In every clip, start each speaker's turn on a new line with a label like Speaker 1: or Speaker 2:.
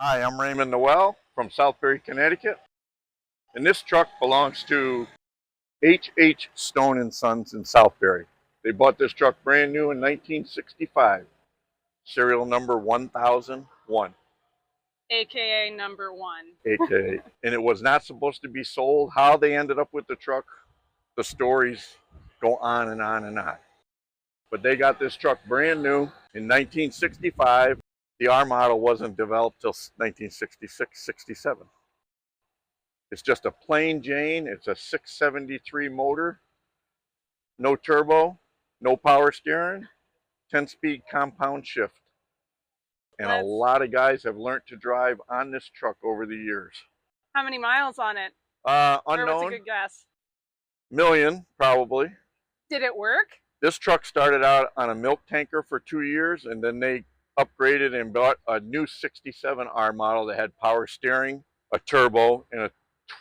Speaker 1: Hi, I'm Raymond Noel from Southbury, Connecticut, and this truck belongs to H. Stone and Sons in Southbury. They bought this truck brand new in 1965, serial number 1001,
Speaker 2: AKA number one.
Speaker 1: aka. And it was not supposed to be sold. How they ended up with the truck, the stories go on and on and on. But they got this truck brand new in 1965. The R model wasn't developed till 1966, 67. It's just a plain Jane. It's a 673 motor, no turbo, no power steering, 10-speed compound shift. And a
Speaker 2: Let's.
Speaker 1: lot of guys have learned to drive on this truck over the years.
Speaker 2: How many miles on it? Or what's a
Speaker 1: Unknown,
Speaker 2: good guess?
Speaker 1: million probably.
Speaker 2: Did it work?
Speaker 1: This truck started out on a milk tanker for 2 years, and then they upgraded and bought a new 67R model that had power steering, a turbo, and a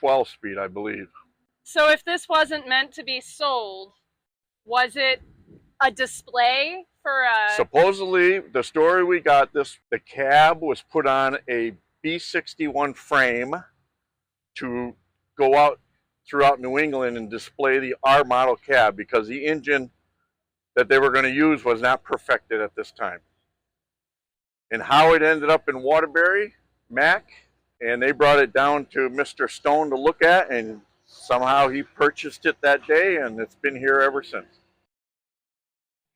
Speaker 1: 12-speed, I believe.
Speaker 2: So if this wasn't meant to be sold, was it a display for a...
Speaker 1: Supposedly, the story we got, the cab was put on a B-61 frame to go out throughout New England and display the R model cab because the engine that they were going to use was not perfected at this time. And how it ended up in Waterbury, Mack, and they brought it down to Mr. Stone to look at, and somehow he purchased it that day, and it's been here ever since.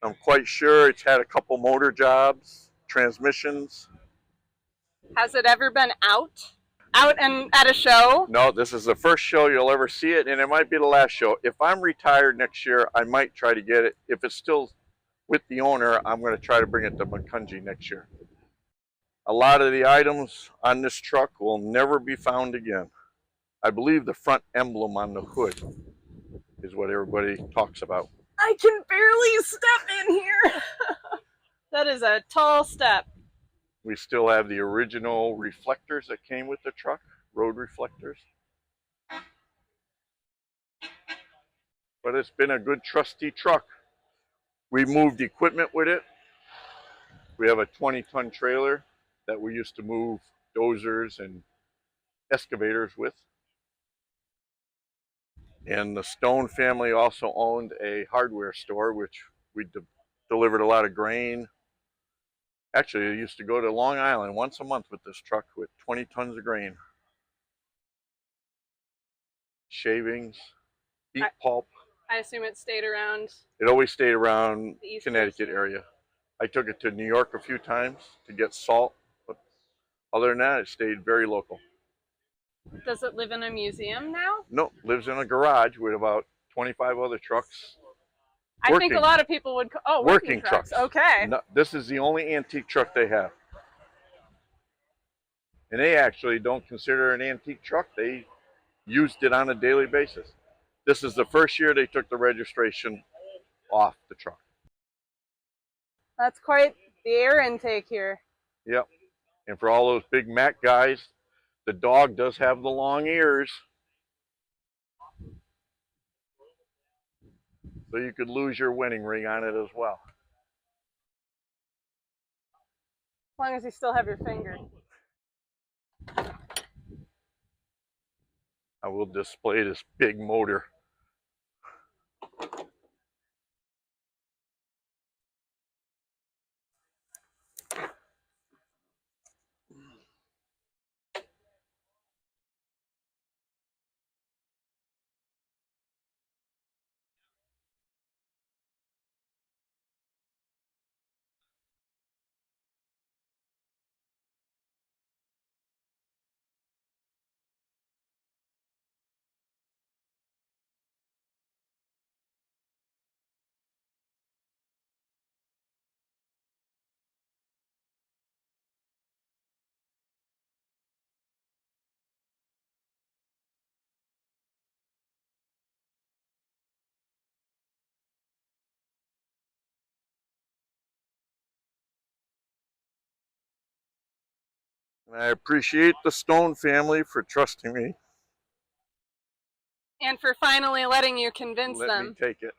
Speaker 1: I'm quite sure it's had a couple motor jobs, transmissions.
Speaker 2: Has it ever been out? Out and at a show?
Speaker 1: No, this is the first show you'll ever see it, and it might be the last show. If I'm retired next year, I might try to get it. If it's still with the owner, I'm going to try to bring it to Macungie next year. A lot of the items on this truck will never be found again. I believe the front emblem on the hood is what everybody talks about.
Speaker 2: I can barely step in here. That is a tall step.
Speaker 1: We still have the original reflectors that came with the truck, road reflectors. But it's been a good trusty truck. We moved equipment with it. We have a 20-ton trailer that we used to move dozers and excavators with. And the Stone family also owned a hardware store, which we delivered a lot of grain. Actually, I used to go to Long Island once a month with this truck with 20 tons of grain. Shavings, beet pulp.
Speaker 2: I assume it stayed around.
Speaker 1: It always stayed around
Speaker 2: the East
Speaker 1: Connecticut
Speaker 2: Coast
Speaker 1: area. I took it to New York a few times to get salt, but other than that, it stayed very local.
Speaker 2: Does it live in a museum now?
Speaker 1: No, lives in a garage with about 25 other trucks.
Speaker 2: I think a lot of people would. Oh, working trucks. Okay.
Speaker 1: No, this is the only antique truck they have. And they actually don't consider it an antique truck. They used it on a daily basis. This is the first year they took the registration off the truck.
Speaker 2: That's quite the air intake here.
Speaker 1: Yep. And for all those big Mack guys, the dog does have the long ears. So you could lose your wedding ring on it as well.
Speaker 2: As long as you still have your finger.
Speaker 1: I will display this big motor. And I appreciate the Stone family for trusting me.
Speaker 2: And for finally letting you convince them.
Speaker 1: Let me take it.